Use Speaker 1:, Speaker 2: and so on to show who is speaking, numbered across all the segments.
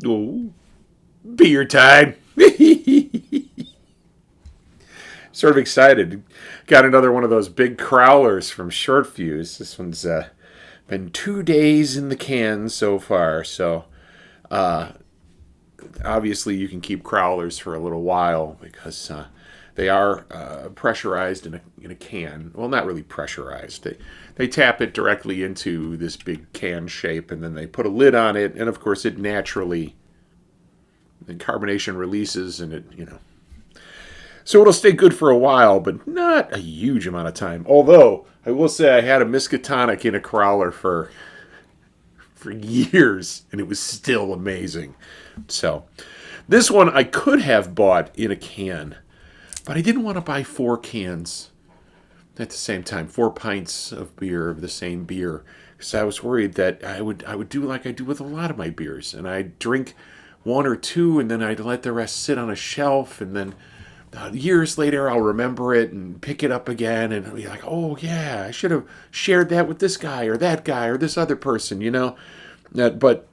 Speaker 1: Oh, beer time. Sort of excited. Got another one of those big crowlers from Short Fuse. This one's been 2 days in the can so far. So obviously you can keep crowlers for a little while because they are pressurized in a can. Well, not really pressurized. They tap it directly into this big can shape, and then they put a lid on it, and of course it naturally the carbonation releases, and so it'll stay good for a while, but not a huge amount of time. Although I will say I had a Miskatonic in a crowler for years, and it was still amazing. So this one I could have bought in a can, but I didn't want to buy 4 cans at the same time, 4 pints of beer of the same beer, because I was worried that I would do like I do with a lot of my beers, and I'd drink one or two, and then I'd let the rest sit on a shelf, and then years later I'll remember it and pick it up again, and I'll be like, oh yeah, I should have shared that with this guy or that guy or this other person, But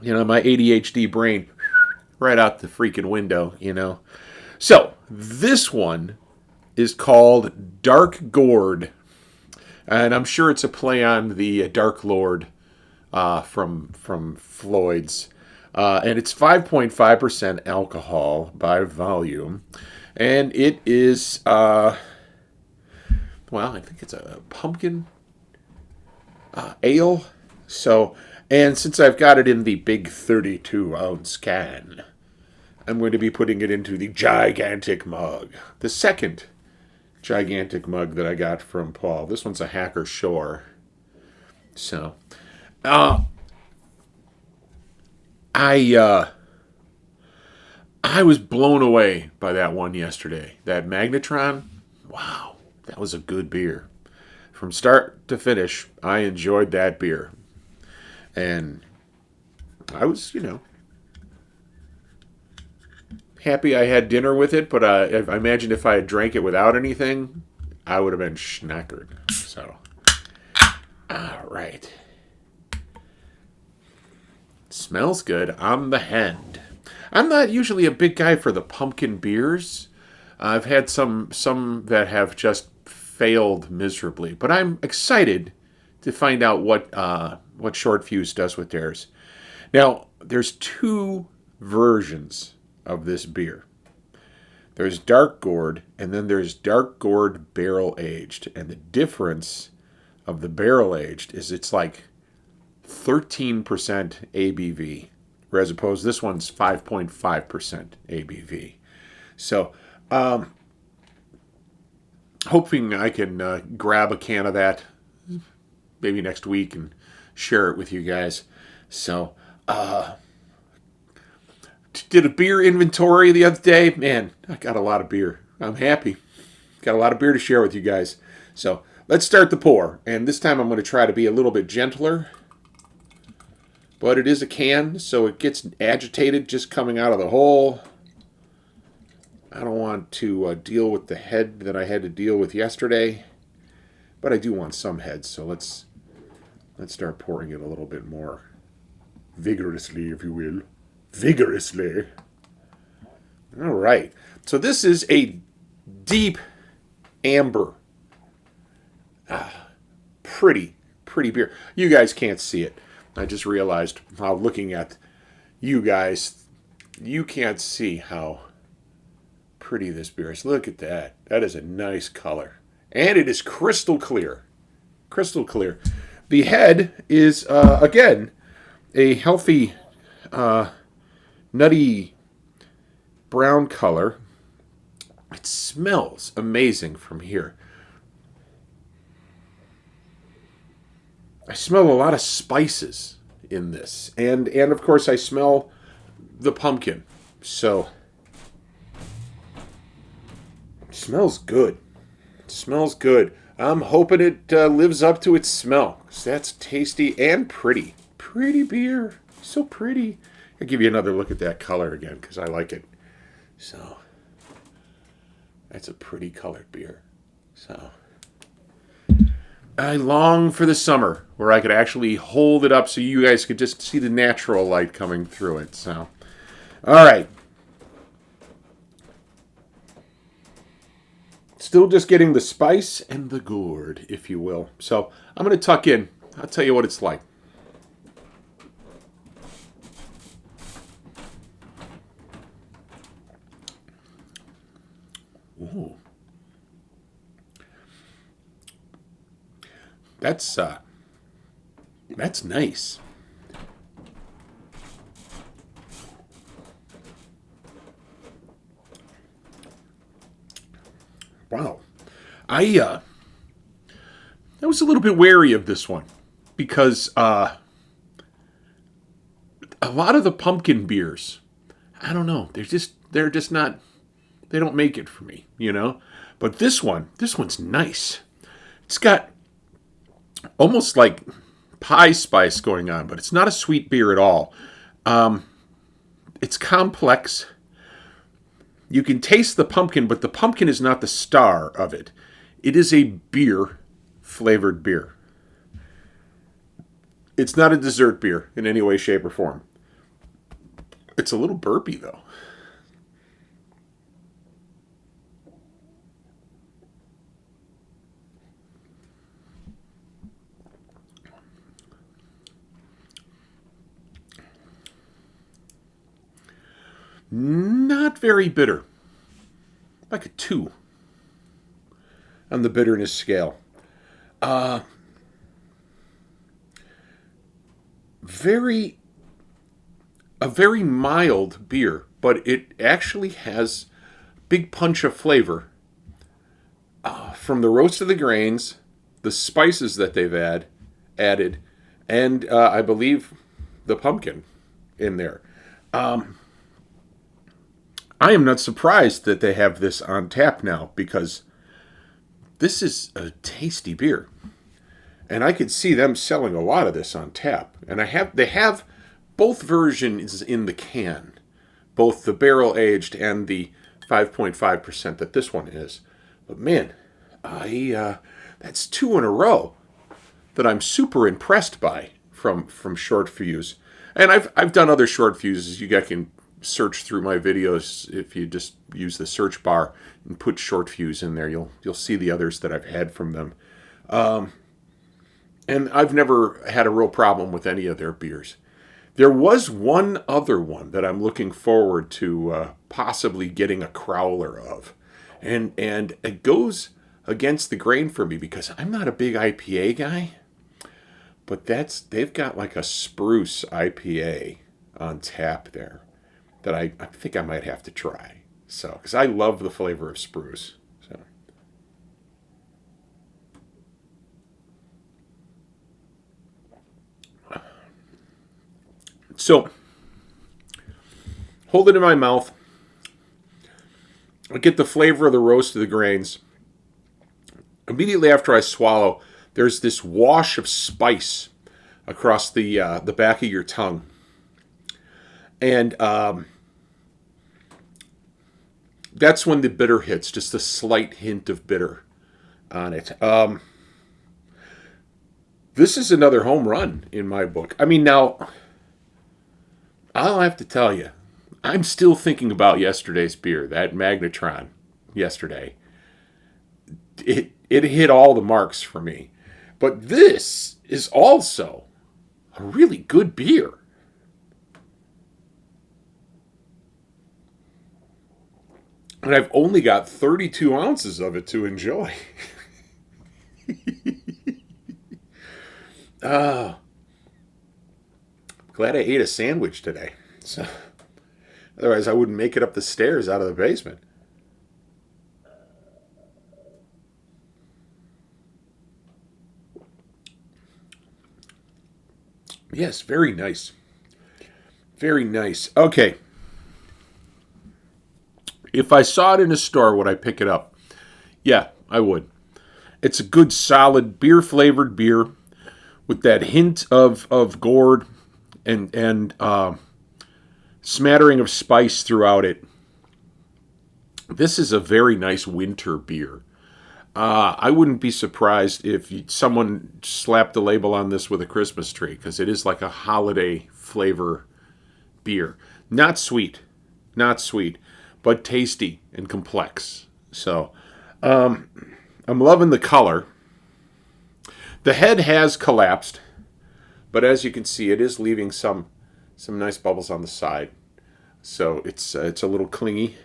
Speaker 1: my ADHD brain right out the freaking window. So this one is called Dark Gourd, and I'm sure it's a play on the Dark Lord from Floyd's. And it's 5.5% alcohol by volume. And it is, I think it's a pumpkin ale. And since I've got it in the big 32-ounce can, I'm going to be putting it into the gigantic mug. The second gigantic mug that I got from Paul. This one's a Hacker Shore. So, I was blown away by that one yesterday. That Magnetron, wow, that was a good beer. From start to finish, I enjoyed that beer. And I was, happy I had dinner with it, but I imagine if I had drank it without anything, I would have been schnackered. So, all right. Smells good on the hand. I'm not usually a big guy for the pumpkin beers. I've had some that have just failed miserably, but I'm excited to find out what Short Fuse does with theirs. Now, there's 2 versions of this beer. There's Dark Gourd, and then there's Dark Gourd Barrel Aged. And the difference of the barrel aged is it's like 13% ABV, whereas opposed this one's 5.5% ABV. So, hoping I can grab a can of that maybe next week and share it with you guys. So, did a beer inventory the other day. Man, I got a lot of beer. I'm happy. Got a lot of beer to share with you guys. So, let's start the pour. And this time I'm going to try to be a little bit gentler. But it is a can, so it gets agitated just coming out of the hole. I don't want to deal with the head that I had to deal with yesterday. But I do want some head, so let's start pouring it a little bit more vigorously, if you will. Vigorously. All right. So this is a deep amber. Pretty beer. You guys can't see it. I just realized while looking at you guys, you can't see how pretty this beer is. Look at that. That is a nice color. And it is crystal clear. Crystal clear. The head is, again, a healthy, nutty brown color. It smells amazing from here. I smell a lot of spices in this. And of course, I smell the pumpkin. So, it smells good. It smells good. I'm hoping it lives up to its smell. 'Cause that's tasty and pretty. Pretty beer. So pretty. I'll give you another look at that color again because I like it. So, that's a pretty colored beer. So, I long for the summer where I could actually hold it up so you guys could just see the natural light coming through it. So, all right. Still just getting the spice and the gourd, if you will. So I'm going to tuck in. I'll tell you what it's like. Ooh. That's nice. Wow. I was a little bit wary of this one because a lot of the pumpkin beers, I don't know, they're just not, they don't make it for me, you know. But this one's nice. It's got almost like pie spice going on, but it's not a sweet beer at all. It's complex. You can taste the pumpkin, but the pumpkin is not the star of it. It is a beer flavored beer. It's not a dessert beer in any way, shape, or form. It's a little burpy, though. Not very bitter. Like a 2 on the bitterness scale. Very a very mild beer, but it actually has big punch of flavor from the roast of the grains, the spices that they've added, and I believe the pumpkin in there. I am not surprised that they have this on tap now because this is a tasty beer. And I could see them selling a lot of this on tap. And they have both versions in the can, both the barrel aged and the 5.5% that this one is. But man, that's 2 in a row that I'm super impressed by from Short Fuse. And I've done other Short Fuses. You guys can search through my videos if you just use the search bar and put Short Fuse in there. You'll see the others that I've had from them. And I've never had a real problem with any of their beers. There was one other one that I'm looking forward to possibly getting a crowler of. And it goes against the grain for me because I'm not a big IPA guy. But they've got like a spruce IPA on tap there that I think I might have to try. So, because I love the flavor of spruce. So, hold it in my mouth. I get the flavor of the roast of the grains. Immediately after I swallow, there's this wash of spice across the back of your tongue. And that's when the bitter hits, just a slight hint of bitter on it. This is another home run in my book. I mean, now, I'll have to tell you, I'm still thinking about yesterday's beer, that Magnetron yesterday. It hit all the marks for me. But this is also a really good beer. And I've only got 32 ounces of it to enjoy. Glad I ate a sandwich today. So, otherwise, I wouldn't make it up the stairs out of the basement. Yes, very nice. Very nice. Okay. If I saw it in a store, would I pick it up? Yeah, I would. It's a good, solid beer-flavored beer with that hint of gourd and smattering of spice throughout it. This is a very nice winter beer. I wouldn't be surprised if someone slapped the label on this with a Christmas tree, because it is like a holiday flavor beer. Not sweet, not sweet, but tasty and complex. So I'm loving the color. The head has collapsed, but as you can see, it is leaving some nice bubbles on the side. So it's a little clingy.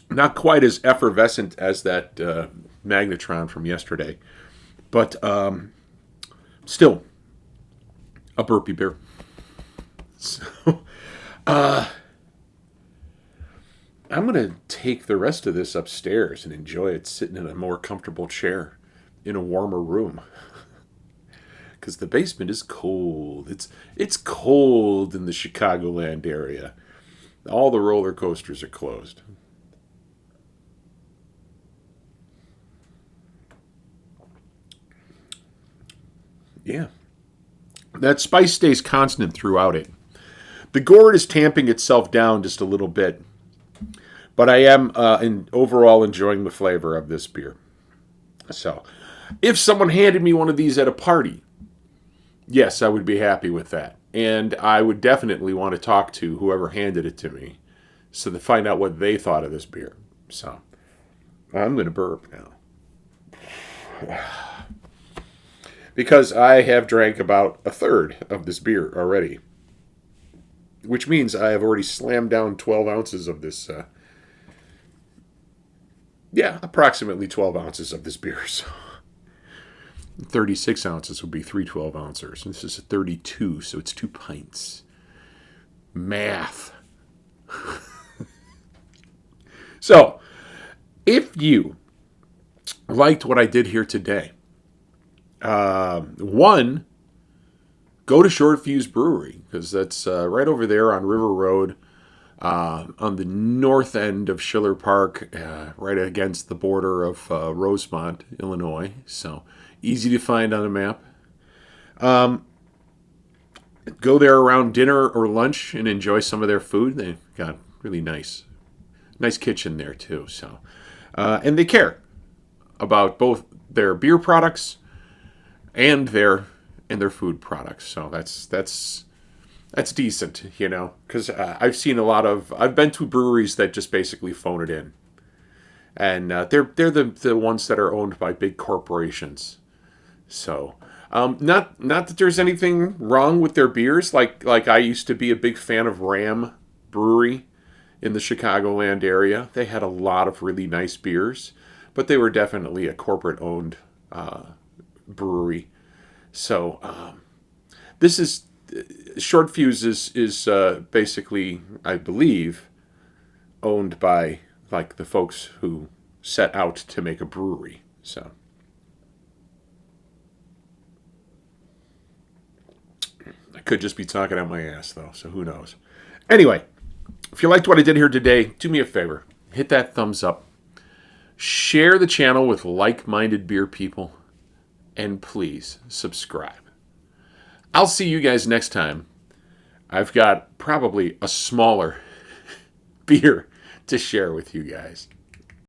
Speaker 1: Not quite as effervescent as that magnetron from yesterday, but still a burpee beer. So I'm going to take the rest of this upstairs and enjoy it sitting in a more comfortable chair in a warmer room. Because the basement is cold. It's cold in the Chicagoland area. All the roller coasters are closed. Yeah. That spice stays constant throughout it. The gourd is tamping itself down just a little bit. But I am overall enjoying the flavor of this beer. So, if someone handed me one of these at a party, yes, I would be happy with that. And I would definitely want to talk to whoever handed it to me so to find out what they thought of this beer. So, I'm going to burp now. Because I have drank about a third of this beer already. Which means I have already slammed down 12 ounces of this. Approximately 12 ounces of this beer. So 36 ounces would be 3 12-ouncers. And this is a 32, so it's 2 pints. Math. So, if you liked what I did here today, one, go to Short Fuse Brewery, because that's right over there on River Road, on the north end of Schiller Park, right against the border of Rosemont, Illinois. So easy to find on a map. Go there around dinner or lunch and enjoy some of their food. They've got really nice kitchen there too. So, and they care about both their beer products and their food products. So that's decent, because I've seen I've been to breweries that just basically phone it in, and they're the ones that are owned by big corporations. So not that there's anything wrong with their beers. Like I used to be a big fan of Ram Brewery in the Chicagoland area. They had a lot of really nice beers, but they were definitely a corporate owned brewery. So this is Short Fuse is basically, I believe, owned by like the folks who set out to make a brewery. So I could just be talking out my ass though, so who knows. Anyway, if you liked what I did here today, do me a favor. Hit that thumbs up. Share the channel with like-minded beer people. And please subscribe. I'll see you guys next time. I've got probably a smaller beer to share with you guys.